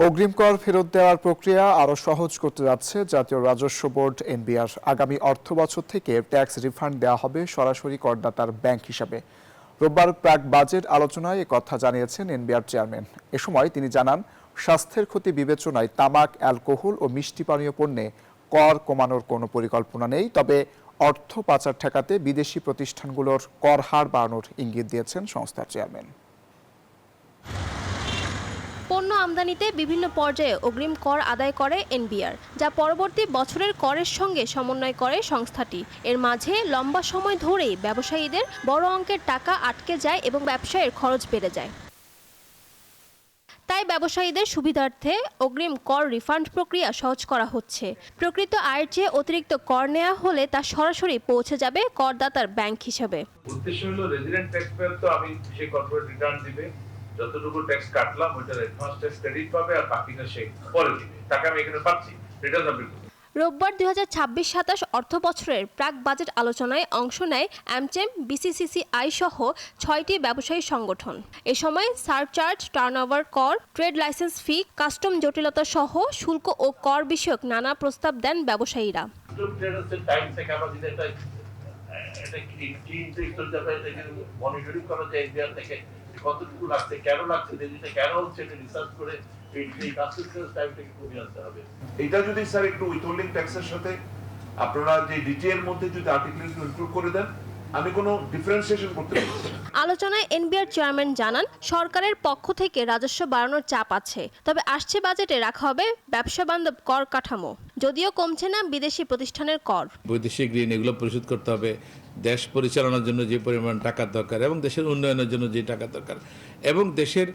অগ্রিম কর ফেরত দেওয়ার প্রক্রিয়া আরও সহজ করতে যাচ্ছে জাতীয় রাজস্ব বোর্ড এনবিআর। আগামী অর্থবছর থেকে ট্যাক্স রিফান্ড দেওয়া হবে সরাসরি করদাতার ব্যাংক হিসাবে। রোববার প্রাক বাজেট আলোচনায় একথা জানিয়েছেন এনবিআর চেয়ারম্যান। এ সময় তিনি জানান, স্বাস্থ্যের ক্ষতি বিবেচনায় তামাক, অ্যালকোহল ও মিষ্টি পানীয় পণ্যে কর কমানোর কোনো পরিকল্পনা নেই। তবে অর্থ পাচার ঠেকাতে বিদেশি প্রতিষ্ঠানগুলোর কর হার বাড়ানোর ইঙ্গিত দিয়েছেন সংস্থার চেয়ারম্যান। পণ্য আমদানিতে বিভিন্ন পর্যায়ে অগ্রিম কর আদায় করে এনবিআর, যা পরবর্তী বছরের করের সঙ্গে সমন্বয় করে সংস্থাটি। এর মাঝে লম্বা সময় ধরেই ব্যবসায়ীদের বড় অঙ্কের টাকা আটকে যায় এবং ব্যবসায়ের খরচ বেড়ে যায়। তাই ব্যবসায়ীদের সুবিধার্থে অগ্রিম কর রিফান্ড প্রক্রিয়া সহজ করা হচ্ছে। প্রকৃত আয়ের চেয়ে অতিরিক্ত কর নেওয়া হলে তা সরাসরি পৌঁছে যাবে করদাতার ব্যাংক হিসেবে। উদ্দেশ্য হলো রেজিডেন্ট ট্যাক্স পেয়ার তো আমি সেই কর্পোরেট রিটার্ন দিবে, যতটুকু ট্যাক্স কাটলাম ওইটার অ্যাডভান্স ট্যাক্স ক্রেডিট পাবে, আর বাকিটা সে পরে দিবে। টাকা আমি এখানে পাচ্ছি, রিটার্ন আপনি করুন। রোববার 2026-27 অর্থ বছরের প্রাক বাজেট আলোচনায় অংশ নেয় অ্যামচেম, বিসিসিসিআই সহ 6টি ব্যবসায়ী সংগঠন। এ সময় সারচার্জ, টার্নওভার কর, ট্রেড লাইসেন্স ফি, কাস্টম জটিলতা সহ শুল্ক ও কর বিষয়ক নানা প্রস্তাব দেন ব্যবসায়ীরা। মনিটরিং করা যায় এনবিআর থেকে কতটুকু লাগছে, কেন লাগছে, দিল্লিতে কেন হচ্ছে, এটা রিসার্চ করে এই কাস্টমস টাইমটাকে কমিয়ে আনতে হবে। এটা যদি স্যার একটু উইথহোল্ডিং ট্যাক্সের সাথে আপনারা যে ডিটিএর মধ্যে যদি আর্টিকেল ইনক্লুড করে দেন, আমি কোনো ডিফারেন্সিয়েশন করতে পারছি না। আলোচনায় এনবিআর চেয়ারম্যান জানান, সরকারের পক্ষ থেকে রাজস্ব বাড়ানোর চাপ আছে, তবে আসছে বাজেটে রাখা হবে ব্যবসা বান্ধব কর কাঠামো। যদিও কমছে না বিদেশি প্রতিষ্ঠানের কর। বৈদেশিক ঋণ এগুলো পরিশোধ করতে হবে, দেশ পরিচালনার জন্য যে পরিমাণ টাকা দরকার এবং দেশের উন্নয়নের জন্য যে টাকা দরকার এবং দেশের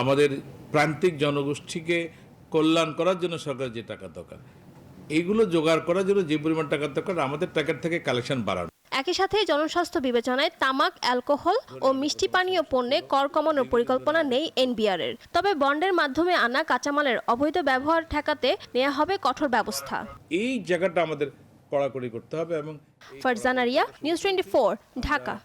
আমাদের প্রান্তিক জনগোষ্ঠীকে কল্যাণ করার জন্য সরকারের যে টাকা দরকার, এইগুলো জোগাড় করার জন্য যে পরিমাণ টাকা দরকার আমাদের টাকার থেকে কালেকশন বাড়ানো। একই সাথে জনস্বাস্থ্য বিবেচনায় তামাক, অ্যালকোহল ও মিষ্টি পানীয় পণ্যে কর কমানোর পরিকল্পনা নেই এনবিআর-এর। তবে বন্ডের মাধ্যমে আনা কাঁচামালের অবৈধ ব্যবহার ঠেকাতে নেওয়া হবে কঠোর ব্যবস্থা। এই জায়গাটা আমাদের কড়াকড়ি করতে হবে। এবং ফারজানা রিয়া, নিউজ 24, ঢাকা।